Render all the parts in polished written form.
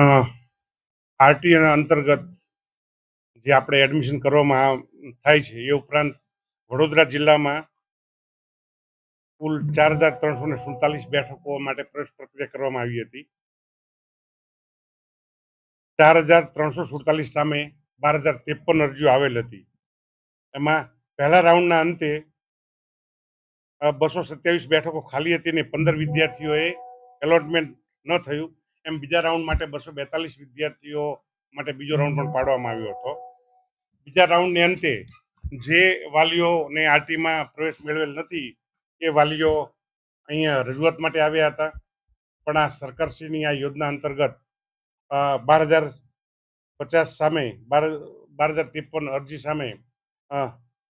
આરટીઆના અંતર્ગત જે આપણે એડમિશન કરવામાં થાય છે એ ઉપરાંત વડોદરા જિલ્લામાં કુલ 4,347 બેઠકો માટે પ્રવેશ પ્રક્રિયા કરવામાં આવી હતી. 4,347 સામે 12,053 અરજીઓ આવેલ હતી. એમાં પહેલા રાઉન્ડના અંતે 227 બેઠકો ખાલી હતી ને 15 વિદ્યાર્થીઓએ એલોટમેન્ટ ન થયું. એમ બીજા રાઉન્ડ માટે 242 વિદ્યાર્થીઓ માટે બીજો રાઉન્ડ પણ પાડવામાં આવ્યો હતો. બીજા રાઉન્ડને અંતે જે વાલીઓને આરટીમાં પ્રવેશ મેળવેલ નથી એ વાલીઓ અહીંયા રજૂઆત માટે આવ્યા હતા. પણ આ સરકારશ્રીની આ યોજના અંતર્ગત 12,050 સામે 12,053 અરજી સામે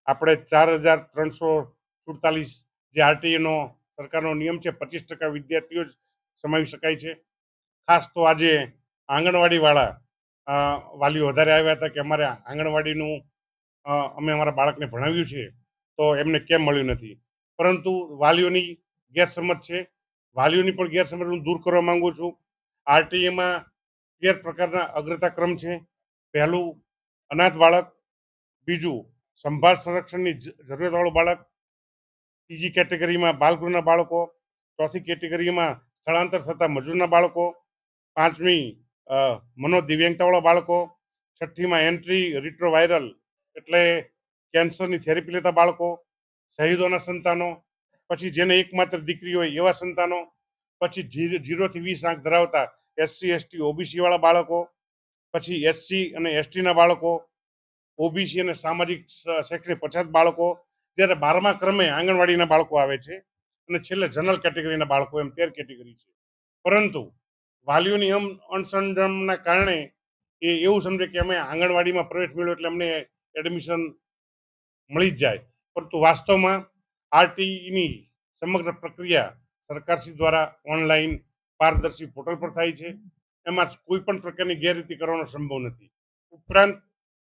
આપણે 4,347 જે આરટીઈનો સરકારનો નિયમ છે 25% વિદ્યાર્થીઓ જ સમાવી શકાય છે. ખાસ તો આજે આંગણવાડીવાળા વાલીઓ વધારે આવ્યા હતા કે અમારે આંગણવાડીનું અમે અમારા બાળકને ભણાવ્યું છે તો એમને કેમ મળ્યું નથી. પરંતુ વાલીઓની ગેરસમજ છે. વાલીઓની પણ ગેરસમજ હું દૂર કરવા માંગુ છું. આરટીઈમાં 13 પ્રકારના અગ્રતા ક્રમ છે. પહેલું અનાથ બાળક, બીજું સંભાળ સંરક્ષણની જરૂરિયાતવાળું બાળક, ત્રીજી કેટેગરીમાં બાલગૃહના બાળકો, ચોથી કેટેગરીમાં સ્થળાંતર થતા મજૂરના બાળકો, પાંચમી મનોદિવ્યાંગતાવાળા બાળકો, છઠ્ઠીમાં એન્ટ્રી રિટ્રોવાયરલ એટલે કેન્સરની થેરેપી લેતા બાળકો, શહીદોના સંતાનો, પછી જેને એકમાત્ર દીકરી હોય એવા સંતાનો, પછી 0 થી 20 આંક ધરાવતા SC ST OBC વાળા બાળકો, પછી SC અને STના બાળકો, OBC અને સામાજિક શૈક્ષણિક પછાત બાળકો, જ્યારે 12મા ક્રમે આંગણવાડીના બાળકો આવે છે અને છેલ્લે જનરલ કેટેગરીના બાળકો, એમ 13 કેટેગરી છે. પરંતુ વાલીઓની અણસમજણના કારણે એ એવું સમજે કે અમે આંગણવાડીમાં પ્રવેશ મેળવ્યો એટલે અમને એડમિશન મળી જ જાય. પરંતુ વાસ્તવમાં આરટીઈની સમગ્ર પ્રક્રિયા સરકારશ્રી દ્વારા ઓનલાઈન પારદર્શી પોર્ટલ પર થાય છે. એમાં કોઈ પણ પ્રકારની ગેરરીતિ કરવાનો સંભવ નથી. ઉપરાંત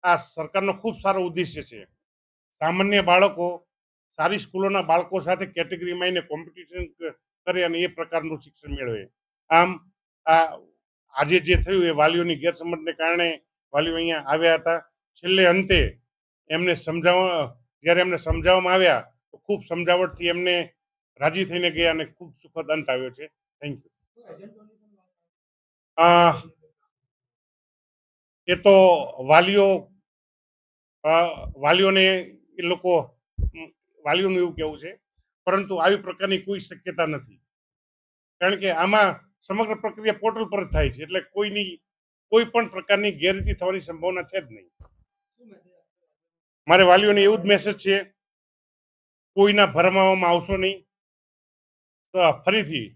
આ સરકારનો ખૂબ સારો ઉદ્દેશ્ય છે. સામાન્ય બાળકો સારી સ્કૂલોના બાળકો સાથે કેટેગરીમાં એને કોમ્પિટિશન કરે અને એ પ્રકારનું શિક્ષણ મેળવે. આમ આજે જે થયું એ વાલીઓની ગેરસમજને કારણે વાલીઓ અહીંયા આવ્યા હતા. છેલ્લે અંતે એમને જ્યારે એમને સમજાવવામાં આવ્યા તો ખૂબ સમજાવટથી એમને રાજી થઈને ગયા અને ખૂબ સુખદ અંત આવ્યો છે. Thank you. એ તો વાલીઓને એ લોકો વાલીઓનું એવું કહેવું છે. પરંતુ આવી પ્રકારની કોઈ શક્યતા નથી. કારણ કે આમાં સમગ્ર પ્રક્રિયા પોર્ટલ પર જ થાય છે એટલે કોઈ પણ પ્રકારની ગેરરીતિ થવાની સંભાવના છે જ નહીં. મારે વાલીઓને એવું જ મેસેજ છે, કોઈના ભરમાવામાં આવશો નહીં. ફરીથી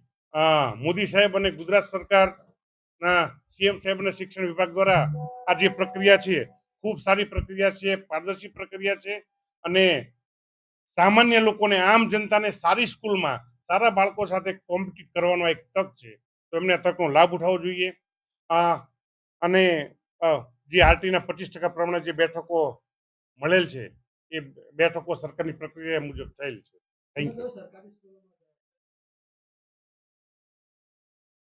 મોદી સાહેબ અને ગુજરાત સરકારના CM સાહેબ અને શિક્ષણ વિભાગ દ્વારા આ જે પ્રક્રિયા છે ખૂબ સારી પ્રક્રિયા છે, પારદર્શી પ્રક્રિયા છે અને સામાન્ય લોકોને આમ જનતાને સારી સ્કૂલમાં સારા બાળકો સાથે કોમ્પિટિટ કરવાનો એક તક છે. તો એમને તકનો લાભ ઉઠાવવો જોઈએ. અને જે આરટીના 25% પ્રમાણે જે બેઠકો મળેલ છે એ બેઠકો સરકારની પ્રક્રિયા મુજબ થયેલ છે. Thank you.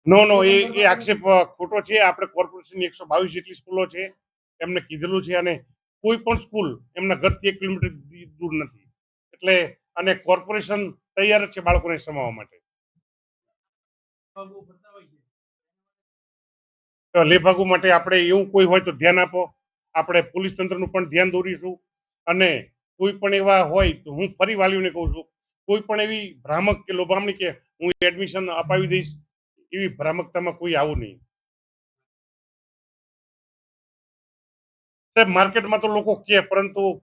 નો એ આક્ષેપ ખોટો છે. આપણે કોર્પોરેશનની 122 જેટલી સ્કૂલો છે એમને કીધેલું છે અને કોઈ પણ સ્કૂલ એમના ઘરથી 1 કિલોમીટર દૂર નથી. એટલે અને કોર્પોરેશન તૈયાર જ છે બાળકોને સમાવવા માટે. લેભાગુ માટે આપણે એવું કોઈ હોય તો ધ્યાન આપો. આપણે પોલીસ તંત્રનું પણ ધ્યાન દોરીશું અને કોઈ પણ એવા હોય તો હું ફરી વાલીઓને કહું છું, કોઈ પણ એવી ભ્રામક કે લોભામણી કે હું એડમિશન અપાવી દઈશ એવી ભ્રામકતામાં કોઈ આવું નહીં. સાહેબ માર્કેટમાં તો લોકો કહે પરંતુ